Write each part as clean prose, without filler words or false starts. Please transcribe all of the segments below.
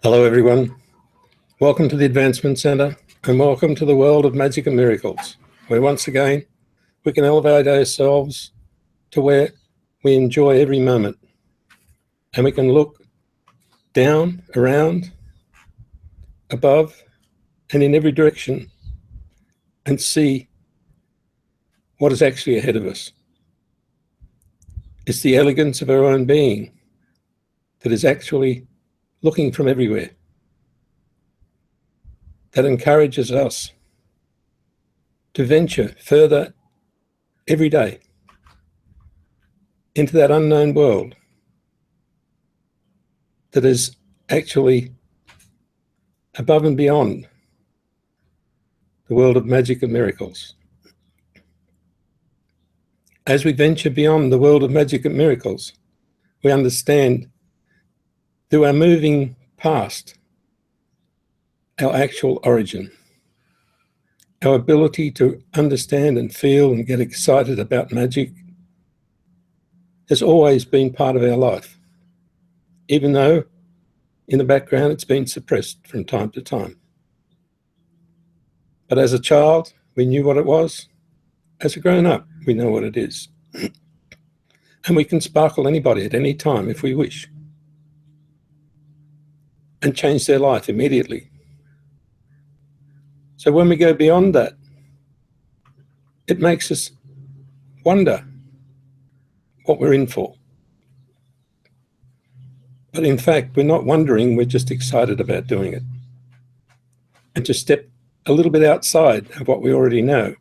Hello everyone, welcome to the Advancement Centre and welcome to the world of magic and miracles, where once again we can elevate ourselves to where we enjoy every moment and we can look down, around, above and in every direction and see what is actually ahead of us. It's the elegance of our own being that is actually looking from everywhere, that encourages us to venture further every day into that unknown world that is actually above and beyond the world of magic and miracles. As we venture beyond the world of magic and miracles, we understand that we're moving past our actual origin. Our ability to understand and feel and get excited about magic has always been part of our life, even though in the background it's been suppressed from time to time. But as a child, we knew what it was. As a grown-up, we know what it is. And we can sparkle anybody at any time if we wish and change their life immediately. So when we go beyond that, it makes us wonder what we're in for. But in fact, we're not wondering, we're just excited about doing it. And to step a little bit outside of what we already know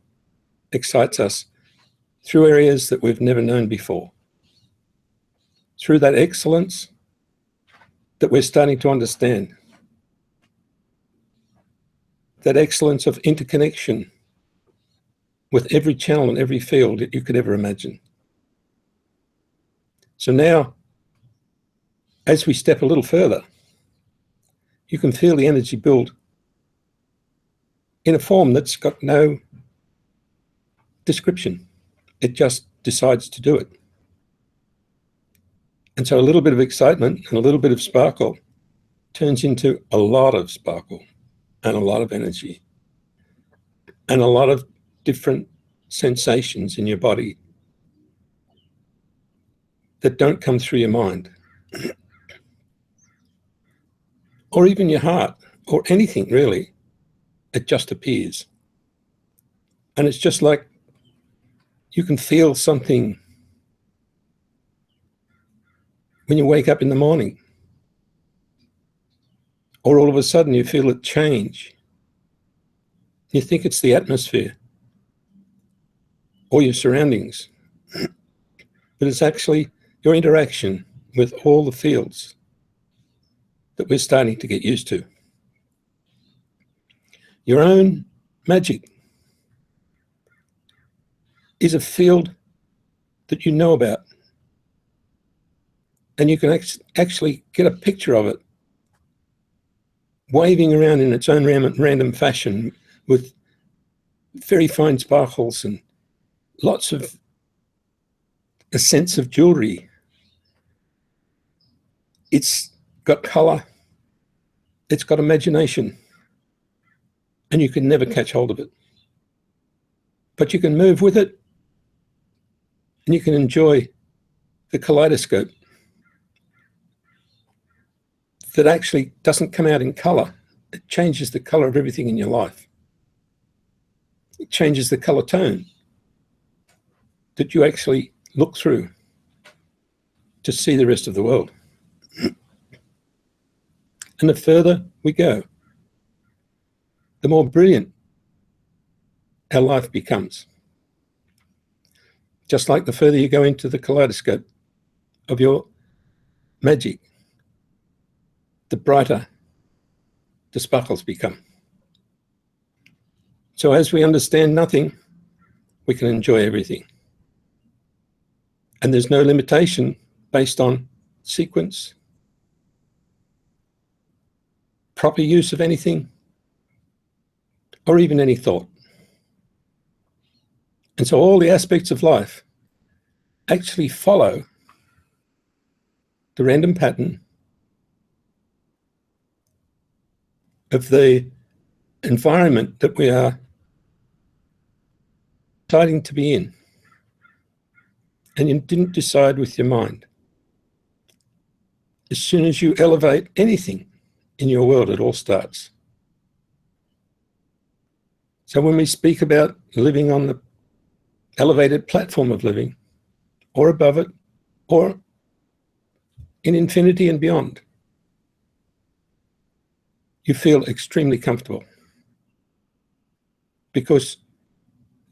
excites us through areas that we've never known before. Through that excellence that we're starting to understand. That excellence of interconnection with every channel and every field that you could ever imagine. So now, as we step a little further, you can feel the energy build in a form that's got no description. It just decides to do it. And so a little bit of excitement and a little bit of sparkle turns into a lot of sparkle and a lot of energy and a lot of different sensations in your body that don't come through your mind or even your heart or anything really. It just appears. And it's just like you can feel something when you wake up in the morning, or all of a sudden you feel it change. You think it's the atmosphere or your surroundings, but it's actually your interaction with all the fields that we're starting to get used to. Your own magic is a field that you know about, and you can actually get a picture of it waving around in its own random fashion with very fine sparkles and lots of a sense of jewelry. It's got color, it's got imagination, and you can never catch hold of it. But you can move with it, and you can enjoy the kaleidoscope that actually doesn't come out in color. It changes the color of everything in your life. It changes the color tone that you actually look through to see the rest of the world. And the further we go, the more brilliant our life becomes. Just like the further you go into the kaleidoscope of your magic, the brighter the sparkles become. So as we understand nothing, we can enjoy everything. And there's no limitation based on sequence, proper use of anything, or even any thought. And so all the aspects of life actually follow the random pattern of the environment that we are deciding to be in. And you didn't decide with your mind. As soon as you elevate anything in your world, it all starts. So when we speak about living on the elevated platform of living, or above it, or in infinity and beyond, you feel extremely comfortable, because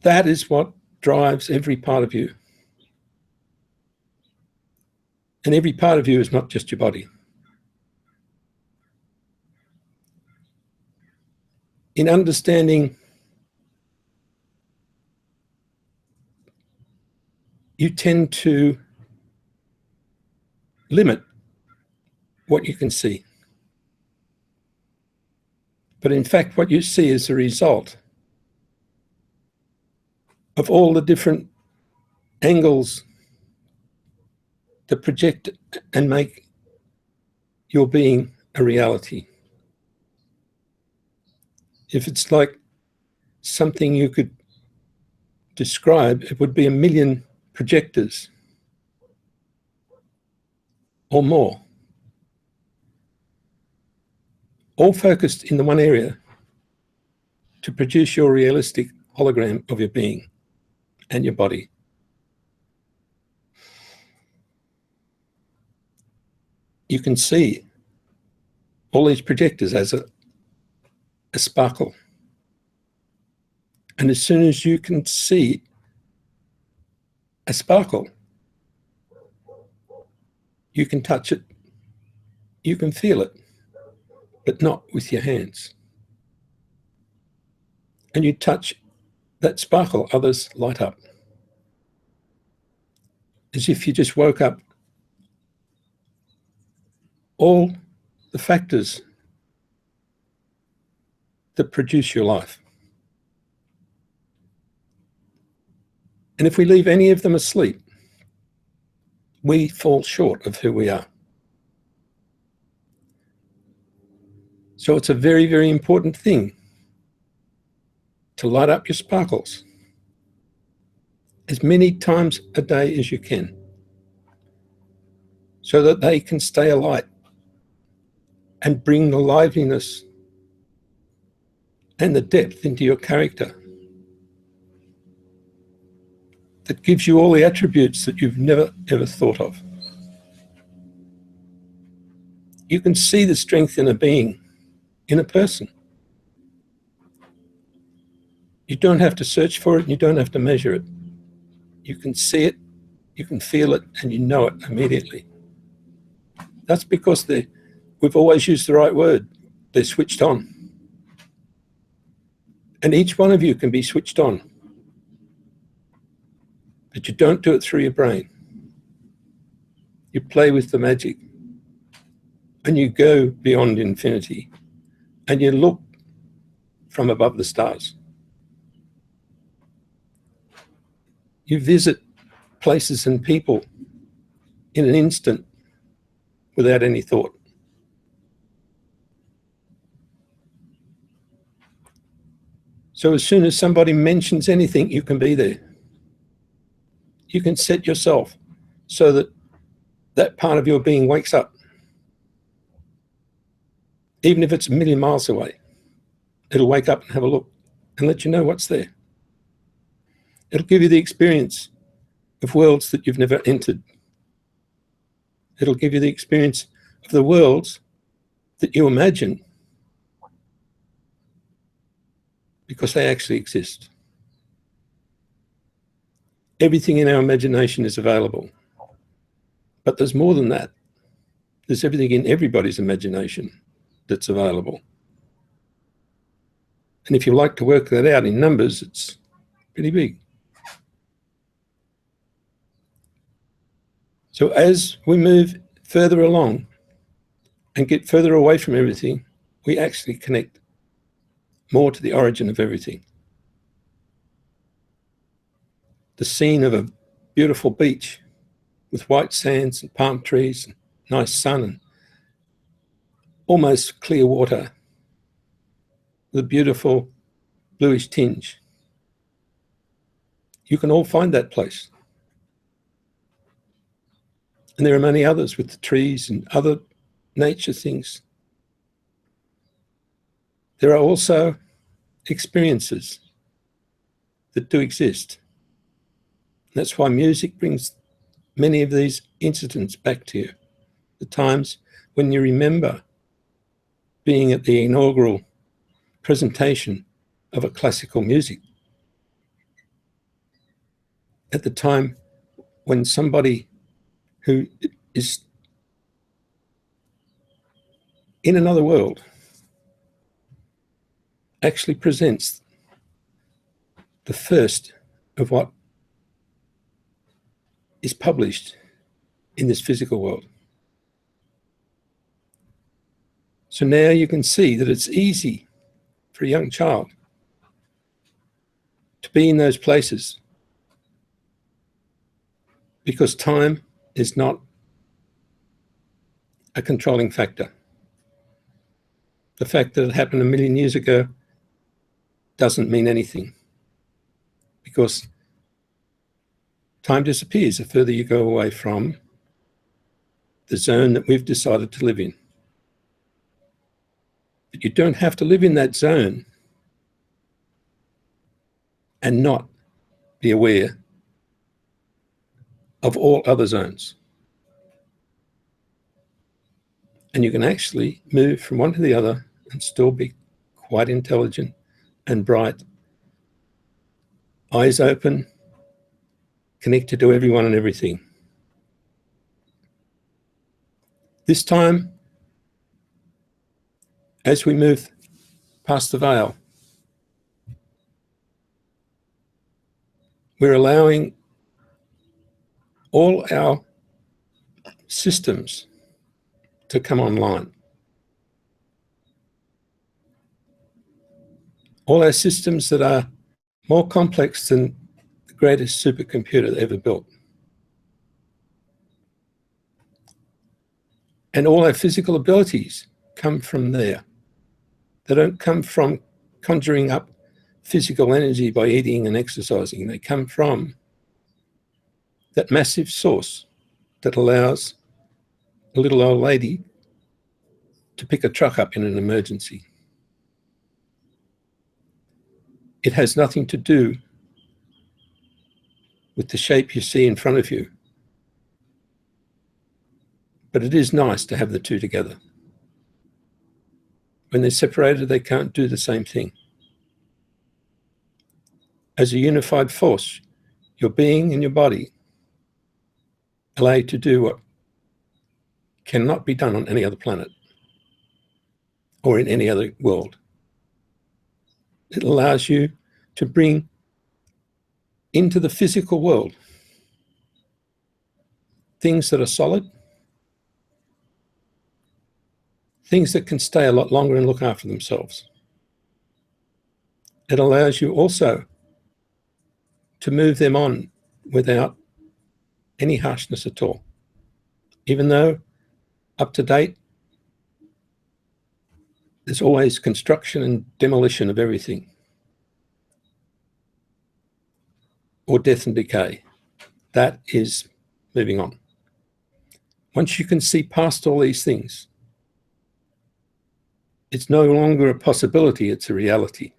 that is what drives every part of you. And every part of you is not just your body. In understanding, you tend to limit what you can see. But in fact, what you see is the result of all the different angles that project and make your being a reality. If it's like something you could describe, it would be 1 million projectors or more, all focused in the one area to produce your realistic hologram of your being and your body. You can see all these projectors as a sparkle. And as soon as you can see a sparkle, you can touch it, you can feel it, but not with your hands. And you touch that sparkle, others light up. As if you just woke up all the factors that produce your life. And if we leave any of them asleep, we fall short of who we are. So it's a very, very important thing to light up your sparkles as many times a day as you can, so that they can stay alight and bring the liveliness and the depth into your character that gives you all the attributes that you've never, ever thought of. You can see the strength in a being, in a person. You don't have to search for it, and you don't have to measure it. You can see it, you can feel it, and you know it immediately. That's because we've always used the right word. They're switched on. And each one of you can be switched on. But you don't do it through your brain. You play with the magic. And you go beyond infinity. And you look from above the stars. You visit places and people in an instant without any thought. So as soon as somebody mentions anything, you can be there. You can set yourself so that that part of your being wakes up. Even if it's 1 million miles away, it'll wake up and have a look and let you know what's there. It'll give you the experience of worlds that you've never entered. It'll give you the experience of the worlds that you imagine because they actually exist. Everything in our imagination is available. But there's more than that. There's everything in everybody's imagination that's available. And if you like to work that out in numbers, it's pretty big. So as we move further along and get further away from everything, we actually connect more to the origin of everything. The scene of a beautiful beach with white sands and palm trees and nice sun and almost clear water with a beautiful bluish tinge. You can all find that place. And there are many others with the trees and other nature things. There are also experiences that do exist. That's why music brings many of these incidents back to you. The times when you remember being at the inaugural presentation of a classical music. At the time when somebody who is in another world actually presents the first of what is published in this physical world. So now you can see that it's easy for a young child to be in those places because time is not a controlling factor. The fact that it happened 1 million years ago doesn't mean anything, because time disappears the further you go away from the zone that we've decided to live in. But you don't have to live in that zone and not be aware of all other zones. And you can actually move from one to the other and still be quite intelligent and bright, eyes open, connected to everyone and everything. This time, as we move past the veil, we're allowing all our systems to come online. All our systems that are more complex than the greatest supercomputer ever built. And all our physical abilities come from there. They don't come from conjuring up physical energy by eating and exercising. They come from that massive source that allows a little old lady to pick a truck up in an emergency. It has nothing to do with the shape you see in front of you. But it is nice to have the two together. When they're separated, they can't do the same thing. As a unified force, your being and your body allow you to do what cannot be done on any other planet or in any other world. It allows you to bring into the physical world things that are solid, things that can stay a lot longer and look after themselves. It allows you also to move them on without any harshness at all. Even though up to date, there's always construction and demolition of everything, or death and decay. That is moving on. Once you can see past all these things, it's no longer a possibility, it's a reality.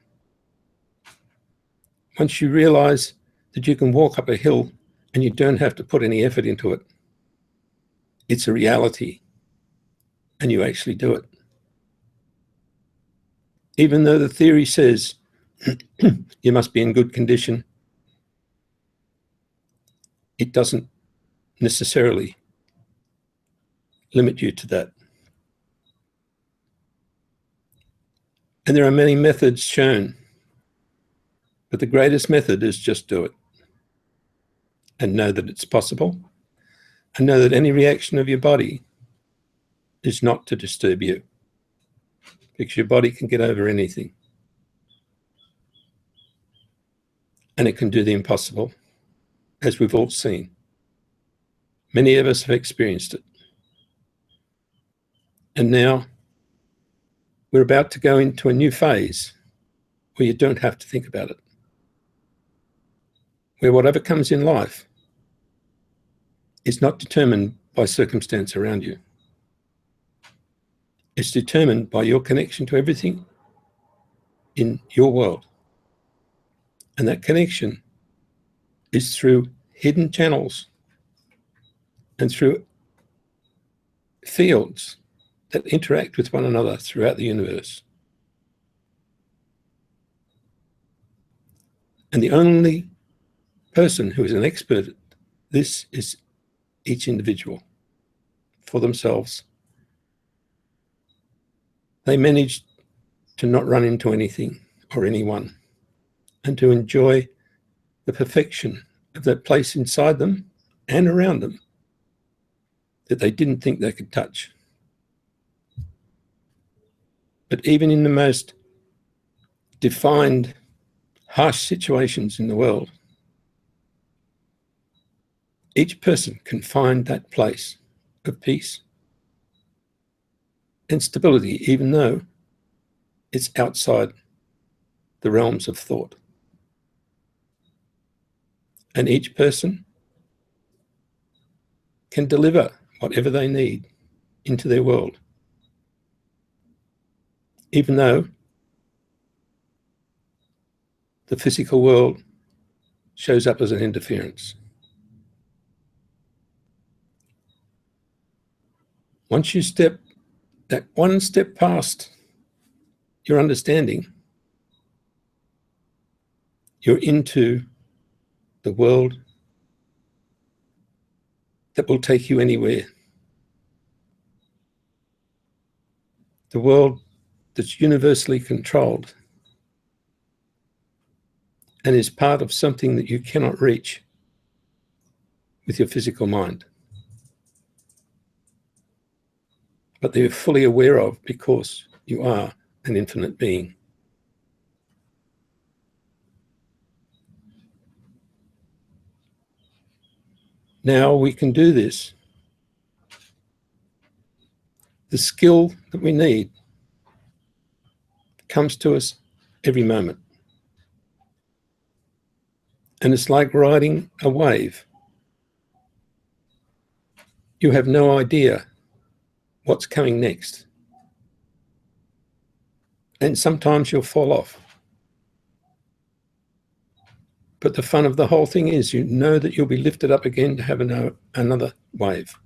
Once you realize that you can walk up a hill and you don't have to put any effort into it, it's a reality, and you actually do it. Even though the theory says you must be in good condition, it doesn't necessarily limit you to that. And there are many methods shown, but the greatest method is just do it. And know that it's possible, and know that any reaction of your body is not to disturb you, because your body can get over anything. And it can do the impossible, as we've all seen. Many of us have experienced it. And now we're about to go into a new phase where you don't have to think about it, where whatever comes in life is not determined by circumstance around you. It's determined by your connection to everything in your world. And that connection is through hidden channels and through fields that interact with one another throughout the universe. And the only person who is an expert at this is each individual for themselves. They manage to not run into anything or anyone and to enjoy the perfection of that place inside them and around them that they didn't think they could touch. But even in the most defined, harsh situations in the world, each person can find that place of peace and stability, even though it's outside the realms of thought. And each person can deliver whatever they need into their world, even though the physical world shows up as an interference. Once you step that one step past your understanding, you're into the world that will take you anywhere. The world that's universally controlled and is part of something that you cannot reach with your physical mind, but that you're fully aware of because you are an infinite being. Now we can do this. The skill that we need comes to us every moment. And it's like riding a wave. You have no idea what's coming next. And sometimes you'll fall off. But the fun of the whole thing is you know that you'll be lifted up again to have another wave,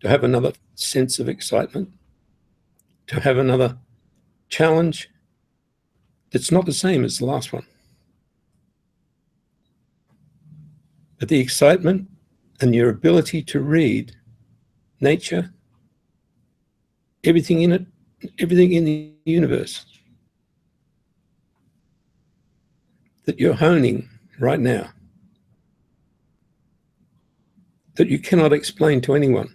to have another sense of excitement, to have another challenge that's not the same as the last one. But the excitement and your ability to read nature, everything in it, everything in the universe that you're honing right now, that you cannot explain to anyone,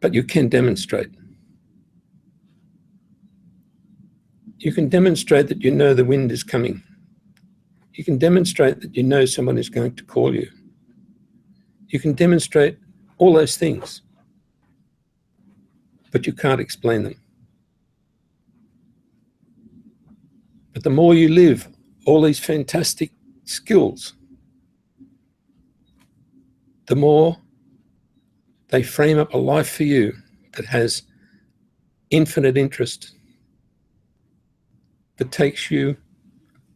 but you can demonstrate. You can demonstrate that you know the wind is coming. You can demonstrate that you know someone is going to call you. You can demonstrate all those things, but you can't explain them. But the more you live all these fantastic skills, the more they frame up a life for you that has infinite interest, that takes you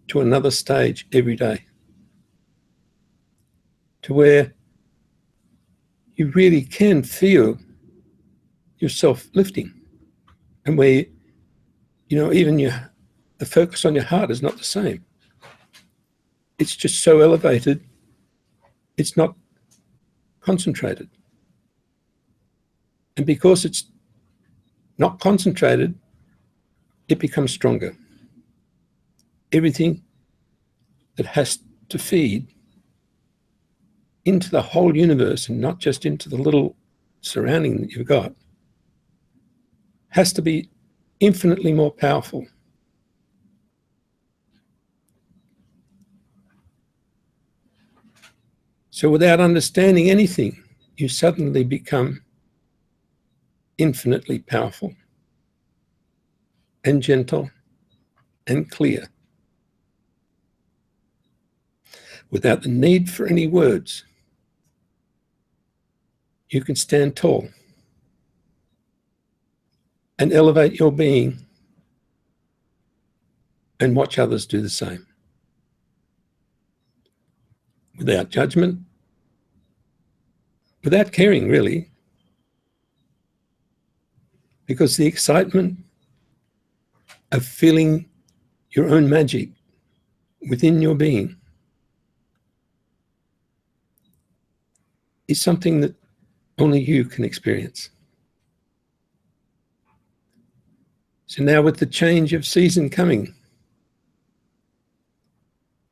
to another stage every day, to where you really can feel yourself lifting, and where, even the focus on your heart is not the same. It's just so elevated, it's not concentrated. And because it's not concentrated, it becomes stronger. Everything that has to feed into the whole universe and not just into the little surrounding that you've got has to be infinitely more powerful. So without understanding anything, you suddenly become infinitely powerful and gentle and clear, without the need for any words. You can stand tall and elevate your being and watch others do the same, without judgment, without caring really, because the excitement of feeling your own magic within your being is something that only you can experience. So now, with the change of season coming,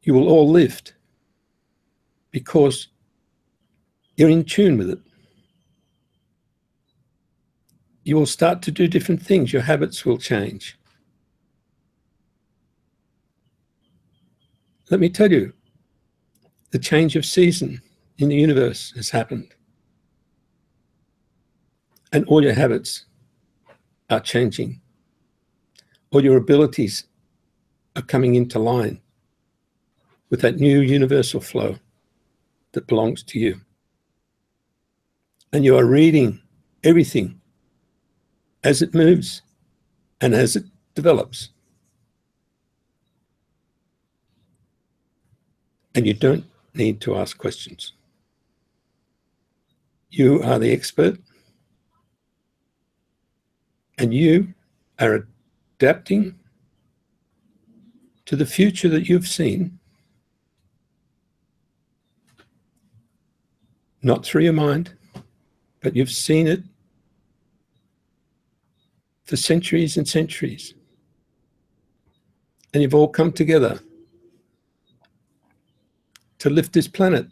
you will all lift because you're in tune with it. You will start to do different things. Your habits will change. Let me tell you, the change of season in the universe has happened. And all your habits are changing. All your abilities are coming into line with that new universal flow that belongs to you. And you are reading everything as it moves and as it develops. And you don't need to ask questions. You are the expert, and you are adapting to the future that you've seen, not through your mind, but you've seen it for centuries and centuries. And you've all come together to lift this planet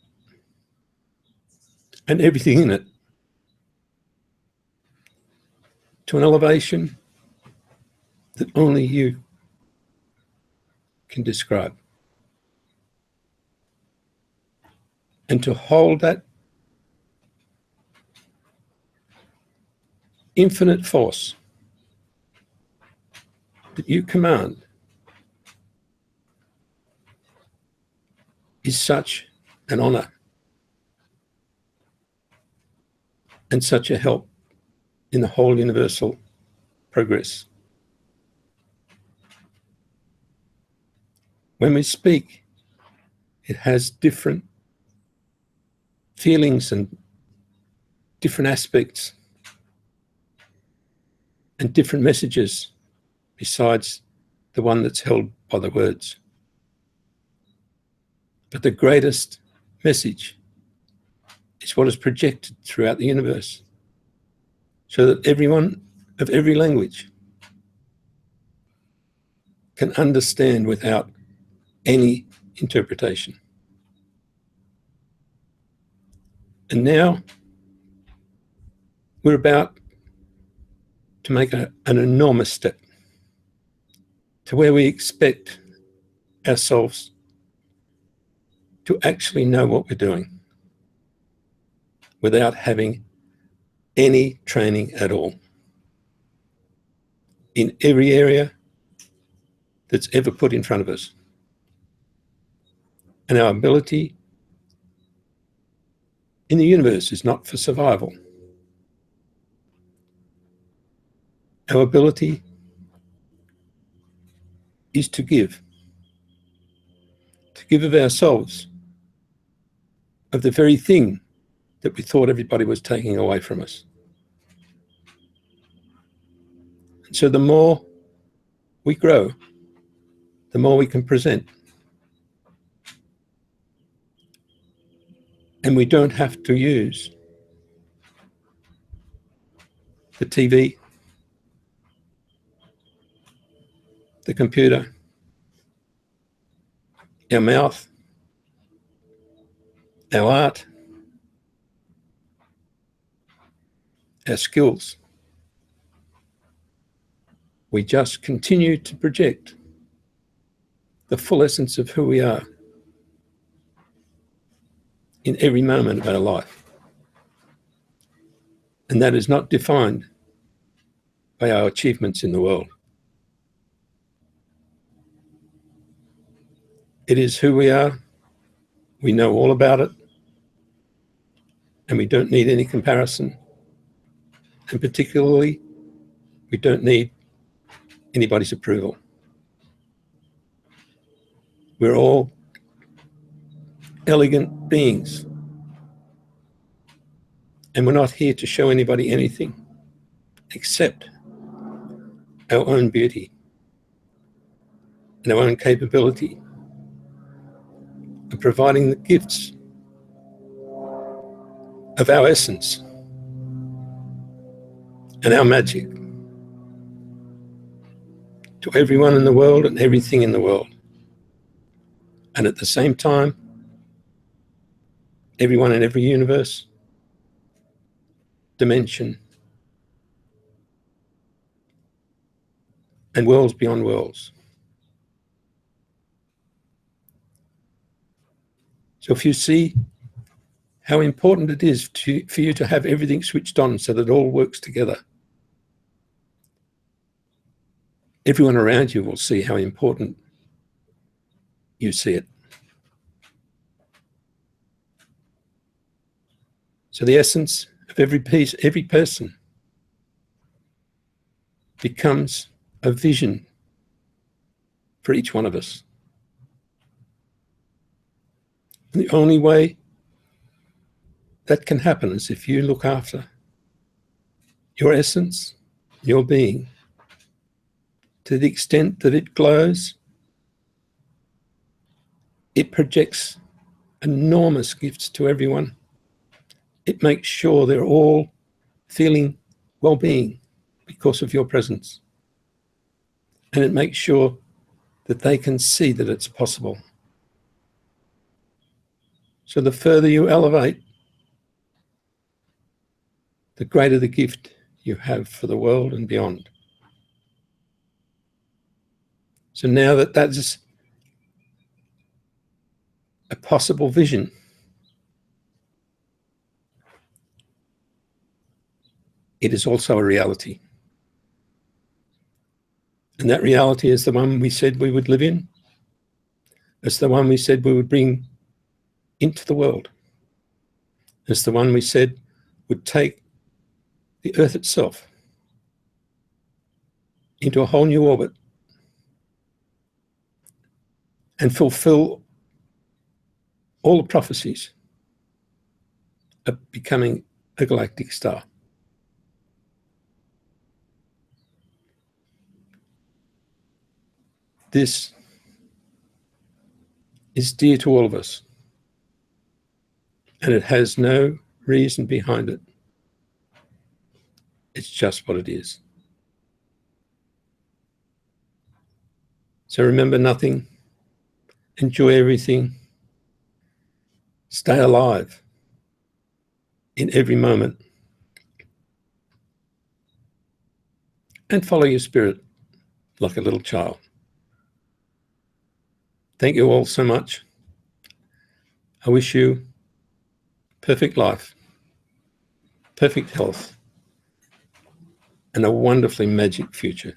and everything in it to an elevation that only you can describe. And to hold that infinite force that you command is such an honor and such a help in the whole universal progress. When we speak, it has different feelings and different aspects and different messages besides the one that's held by the words. But the greatest message is what is projected throughout the universe, so that everyone of every language can understand without any interpretation. And now we're about to make an enormous step to where we expect ourselves to actually know what we're doing without having any training at all in every area that's ever put in front of us. And our ability in the universe is not for survival. Our ability is to give of ourselves, of the very thing that we thought everybody was taking away from us. And so the more we grow, the more we can present. And we don't have to use the TV, the computer, our mouth, our art, our skills. We just continue to project the full essence of who we are in every moment of our life. And that is not defined by our achievements in the world. It is who we are. We know all about it. And we don't need any comparison. And particularly, we don't need anybody's approval. We're all elegant beings. And we're not here to show anybody anything except our own beauty and our own capability of providing the gifts of our essence and our magic to everyone in the world and everything in the world. And at the same time, everyone in every universe, dimension, and worlds beyond worlds. So if you see how important it is for you to have everything switched on so that it all works together, everyone around you will see how important you see it. So the essence of every piece, every person, becomes a vision for each one of us. And the only way that can happen is if you look after your essence, your being, to the extent that it glows. It projects enormous gifts to everyone. It makes sure they're all feeling well-being because of your presence. And it makes sure that they can see that it's possible. So the further you elevate, the greater the gift you have for the world and beyond. So now that that's a possible vision, it is also a reality. And that reality is the one we said we would live in. It's the one we said we would bring into the world. It's the one we said would take the Earth itself into a whole new orbit and fulfill all the prophecies of becoming a galactic star. This is dear to all of us, and it has no reason behind it. It's just what it is. So remember nothing, enjoy everything, stay alive in every moment, and follow your spirit like a little child. Thank you all so much. I wish you perfect life, perfect health, and a wonderfully magic future.